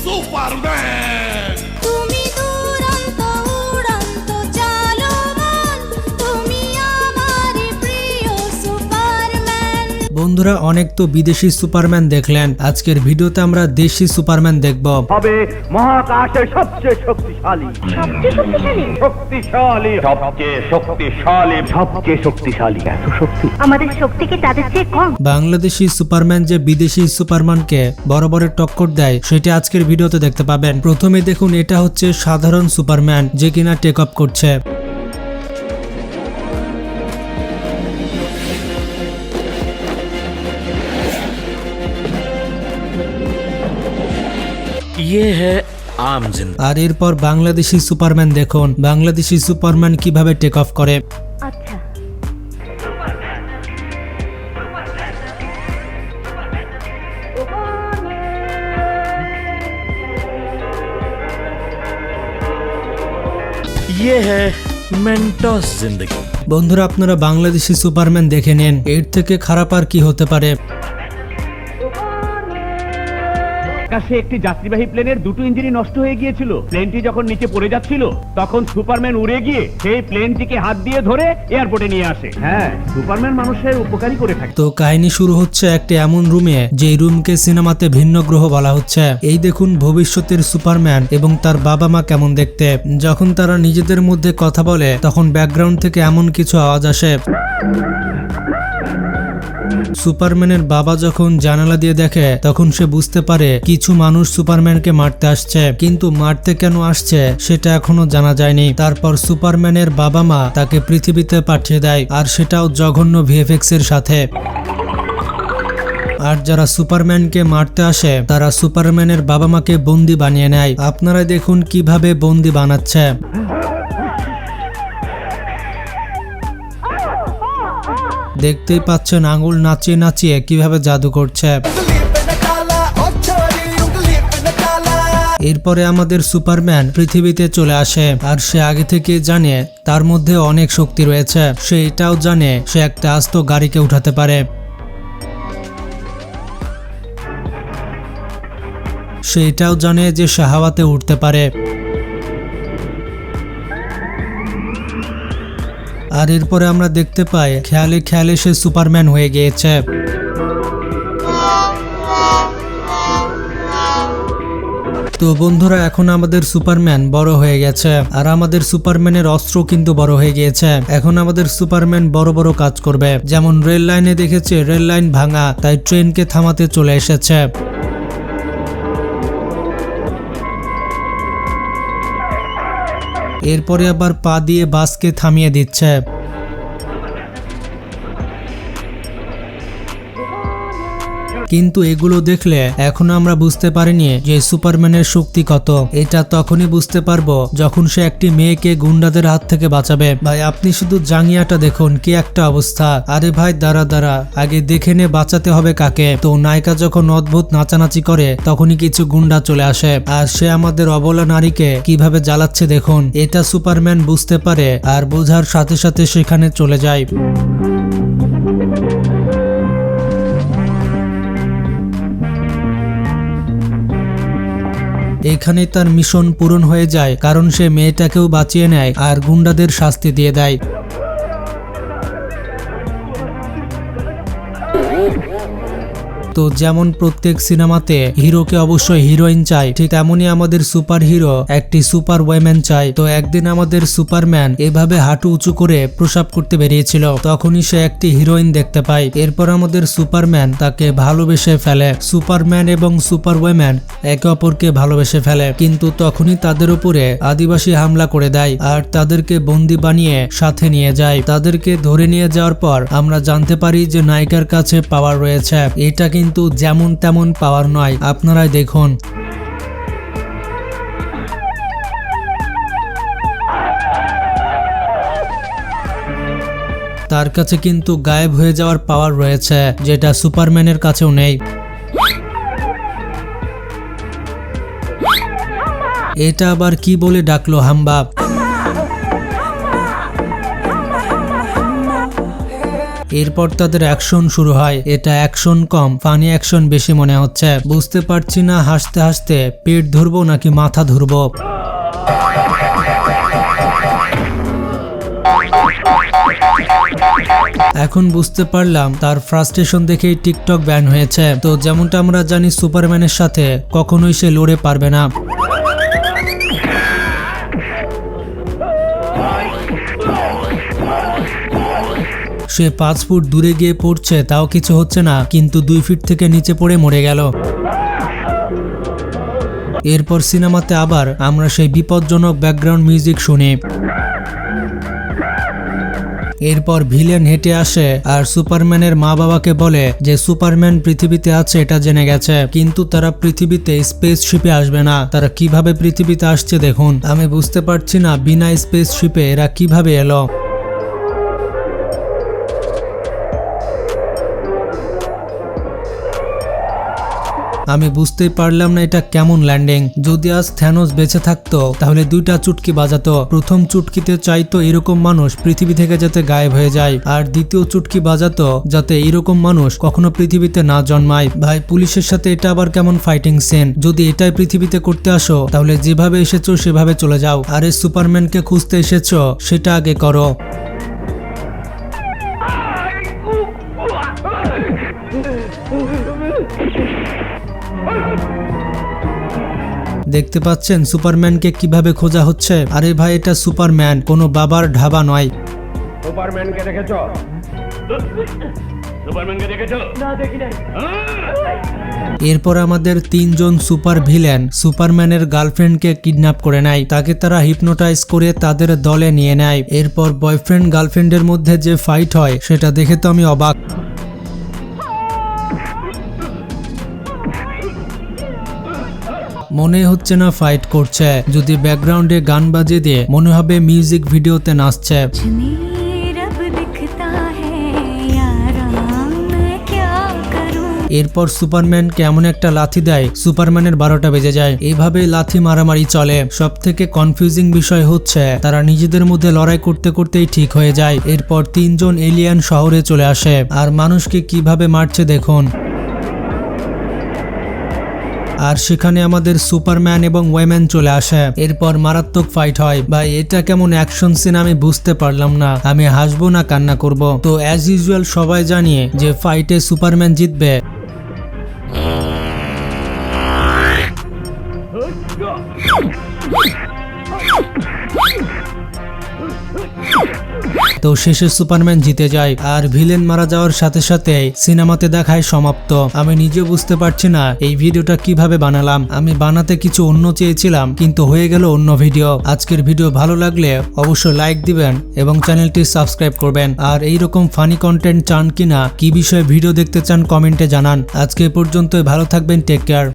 Superman. তুমি দুরন্ত উড়ন্ত চালমান, তুমি আমার প্রিয় সুপারম্যান। বন্ধুরা, অনেক তো বিদেশি সুপারম্যান দেখলেন, আজকের ভিডিওতে আমরা দেশি সুপারম্যান দেখব। হবে মহাকাশের সবচেয়ে শক্তিশালী, সবচেয়ে শক্তিশালী, এত শক্তি আমাদের শক্তি কি তাদের চেয়ে কম? বাংলাদেশি সুপারম্যান যে বিদেশি সুপারম্যানকে বরাবরের টক্কর দেয় সেটা আজকের ভিডিওতে দেখতে পাবেন। প্রথমে দেখুন, এটা হচ্ছে সাধারণ সুপারম্যান যে কিনা টেক অফ করছে। ये है आम जिंदगी। আর এরপর বাংলাদেশি সুপারম্যান দেখুন, বাংলাদেশি সুপারম্যান কিভাবে টেক অফ করে। আচ্ছা, ये है मेंटोस जिंदगी। বন্ধুরা, আপনারা বাংলাদেশি সুপারম্যান দেখে নেন, এর থেকে খারাপ আর কি হতে পারে। আকাশে একটি যাত্রীবাহী প্লেনের দুটো ইঞ্জিনই নষ্ট হয়ে গিয়েছিল। প্লেনটি যখন নিচে পড়ে যাচ্ছিল তখন সুপারম্যান উড়ে গিয়ে সেই প্লেনটিকে হাত দিয়ে ধরে এয়ারপোর্টে নিয়ে আসে। হ্যাঁ, সুপারম্যান মানুষের উপকারী করে থাকে। তো কাহিনী শুরু হচ্ছে একটা এমন রুমে যে রুমকে সিনেমাতে ভিন্ন গ্রহ বলা হচ্ছে। এই দেখুন ভবিষ্যতের সুপারম্যান এবং তার বাবা মা কেমন দেখতে। যখন তারা নিজেদের মধ্যে কথা বলে তখন ব্যাকগ্রাউন্ড থেকে এমন কিছু আওয়াজ আসে। সুপারম্যানের বাবা যখন জানালা দিয়ে দেখে তখন সে বুঝতে পারে কিছু মানুষ সুপারম্যানকে মারতে আসছে, কিন্তু মারতে কেন আসছে সেটা এখনো জানা যায়নি। তারপর সুপারম্যানের বাবা মা তাকে পৃথিবীতে পাঠিয়ে দেয়, আর সেটাও জঘন্য ভিএফএক্স এর সাথে। আর যারা সুপারম্যানকে মারতে আসে তারা সুপারম্যানের বাবা মাকে বন্দি বানিয়ে নেয়। আপনারা দেখুন কিভাবে বন্দি বানাচ্ছে। দেখতেই পাচ্ছেন আঙুল নাচিয়ে নাচিয়ে কিভাবে জাদু করছে। এরপরে আমাদের সুপারম্যান পৃথিবীতে চলে আসে, আর সে আগে থেকে জানে তার মধ্যে অনেক শক্তি রয়েছে। সে এটাও জানে সে একটা আস্ত গাড়িকে উঠাতে পারে। সে এটাও জানে যে সে হাওয়াতে উঠতে পারে। আর এরপরে আমরা দেখতে পাই খেয়ালে খেয়ালে সে সুপারম্যান হয়ে গিয়েছে। তো বন্ধুরা, এখন আমাদের সুপারম্যান বড় হয়ে গেছে, আর আমাদের সুপারম্যানের অস্ত্র কিন্তু বড় হয়ে গিয়েছে। এখন আমাদের সুপারম্যান বড় বড় কাজ করবে। যেমন রেল লাইনে দেখেছে রেল লাইন ভাঙা, তাই ট্রেনকে থামাতে চলে এসেছে। এরপরে আবার পা দিয়ে বাসকে থামিয়ে দিচ্ছে। কিন্তু এগুলো দেখলে এখনো আমরা বুঝতে পারিনি যে সুপারম্যানের শক্তি কত। এটা তখনই বুঝতে পারবো যখন সে একটি মেয়েকে গুন্ডাদের হাত থেকে বাঁচাবে। ভাই, আপনি শুধু জাঙ্গিয়াটা দেখুন, কি একটা অবস্থা। আরে ভাই, দাঁড়া দাঁড়া, আগে দেখে নে বাঁচাতে হবে কাকে। তো নায়িকা যখন অদ্ভুত নাচানাচি করে তখনই কিছু গুন্ডা চলে আসে, আর সে আমাদের অবলা নারীকে কিভাবে জ্বালাচ্ছে দেখুন। এটা সুপারম্যান বুঝতে পারে, আর বোঝার সাথে সাথে সেখানে চলে যায়। এখানে তার মিশন পূরণ হয়ে যায়, কারণ সে মেয়েটাকেও বাঁচিয়ে নেয় আর গুন্ডাদের শাস্তি দিয়ে দেয়। তো যেমন প্রত্যেক সিনেমাতে হিরোকে অবশ্যই হিরোইন চাই, ঠিক তেমনই আমাদের সুপার হিরো একটি সুপার ওয়েম্যান চাই। তো একদিন আমাদের সুপারম্যান এভাবে হাঁটু উঁচু করে প্রসাব করতে বেরিয়েছিল, তখনই সে একটি হিরোইন দেখতে পায়। এরপর আমাদের সুপারম্যান তাকে ভালোবেসে ফেলে। সুপারম্যান এবং সুপার ওয়েম্যান একে অপরকে ভালোবেসে ফেলে, কিন্তু তখনই তাদের উপরে আদিবাসী হামলা করে দেয় আর তাদেরকে বন্দি বানিয়ে সাথে নিয়ে যায়। তাদেরকে ধরে নিয়ে যাওয়ার পর আমরা জানতে পারি যে নায়িকার কাছে পাওয়ার রয়েছে। এটা কিন্তু যেমন তেমন পাওয়ার নয়, আপনারাই দেখুন। তার কাছে কিন্তু গায়েব হয়ে যাওয়ার পাওয়ার রয়েছে, যেটা সুপারম্যানের কাছেও নেই। এটা আবার কি বলে ডাকলো হাম্বা? এরপর তাদের অ্যাকশন শুরু হয়। এটা অ্যাকশন কম, ফানি অ্যাকশন বেশি মনে হচ্ছে। বুঝতে পারছি না হাসতে হাসতে পেট ধরবো নাকি মাথা ধরবো। এখন বুঝতে পারলাম তার ফ্রাস্ট্রেশন দেখেই টিকটক ব্যান হয়েছে। তো যেমনটা আমরা জানি সুপারম্যানের সাথে কখনোই সে লড়ে পারবে না। সে 5 ফুট দূরে গিয়ে পড়ছে, তাও কিছু হচ্ছে না, কিন্তু 2 ফিট থেকে নিচে পড়ে মরে গেল। এরপর সিনেমাতে আবার আমরা সেই বিপজ্জনক ব্যাকগ্রাউন্ড মিউজিক শুনি। এরপর ভিলেন হেঁটে আসে আর সুপারম্যানের মা বাবাকে বলে যে সুপারম্যান পৃথিবীতে আছে এটা জেনে গেছে, কিন্তু তারা পৃথিবীতে স্পেসশিপে আসবে না। তারা কিভাবে পৃথিবীতে আসছে দেখুন। আমি বুঝতে পারছি না বিনা স্পেসশিপে এরা কিভাবে এলো। আমি বুঝতেই পারলাম না এটা কেমন ল্যান্ডিং। যদি আজ থ্যানোস বেঁচে থাকতো তাহলে 2টা চুটকি বাজাতো। প্রথম চুটকিতে চাইতো এরকম মানুষ পৃথিবী থেকে যাতে গায়েব হয়ে যায়, আর দ্বিতীয় চুটকি বাজাতো যাতে এরকম মানুষ কখনো পৃথিবীতে না জন্মায়। ভাই পুলিশের সাথে এটা আবার কেমন ফাইটিং সিন? যদি এটাই পৃথিবীতে করতে আসো তাহলে যেভাবে এসেছো সেভাবে চলে যাও। আরে সুপারম্যানকে খুঁজতে এসেছো সেটা আগে করো। দেখতে পাচ্ছেন সুপারম্যানকে কিভাবে খোঁজা হচ্ছে। আরে ভাই এটা সুপারম্যান, কোনো বাবার ঢাবা নয়। সুপারম্যানকে দেখেছো? সুপারম্যানকে দেখেছো? না, দেখি নাই। এরপর আমাদের 3 জন সুপার ভিলেন সুপারম্যানের গার্লফ্রেন্ডকে কিডন্যাপ করে নেয়। তাকে তারা হিপনোটাইজ করে তাদের দলে নিয়ে নেয়। এরপর বয়ফ্রেন্ড গার্লফ্রেন্ডের মধ্যে যে ফাইট হয় সেটা দেখে তো আমি অবাক। মনে হচ্ছে না ফাইট করছে, যদি ব্যাকগ্রাউন্ডে গান বাজিয়ে দিয়ে মনে হবে মিউজিক ভিডিওতে নাচছে। रब दिखता है यारा मैं क्या करूं। এরপর সুপারম্যানকে এমন একটা লাথি দেয় সুপারম্যানের 12টা বেজে যায়। এইভাবেই লাথি মারামারি চলে। সব থেকে কনফিউজিং বিষয় হচ্ছে তারা নিজেদের মধ্যে লড়াই করতে করতেই ঠিক হয়ে যায়। এরপর 3 জন এলিয়ান শহরে চলে আসে আর মানুষকে কিভাবে মারছে দেখুন। আর সেখানে আমাদের সুপারম্যান এবং ওয়েম্যান চলে আসে। এরপর মারাত্মক ফাইট হয়। ভাই এটা কেমন অ্যাকশন সিন আমি বুঝতে পারলাম না, আমি হাসবো না কান্না করব। তো অ্যাজ ইউজুয়াল সবাই জানিয়ে যে ফাইটে সুপারম্যান জিতবে। তো শেষে সুপারম্যান জিতে যায় আর ভিলেন মারা যাওয়ার সাথে সাথে সিনেমাতে দেখায় সমাপ্ত। আমি নিজে বুঝতে পারছি না এই ভিডিওটা কিভাবে বানালাম। আমি বানাতে কিছু অন্য চেয়েছিলাম কিন্তু হয়ে গেল অন্য ভিডিও। আজকের ভিডিও ভালো লাগলে অবশ্যই লাইক দিবেন এবং চ্যানেলটি সাবস্ক্রাইব করবেন। আর এইরকম ফানি কন্টেন্ট চান কিনা, কি বিষয়ে ভিডিও দেখতে চান কমেন্টে জানান। আজকে এ পর্যন্তই, ভালো থাকবেন, টেক কেয়ার।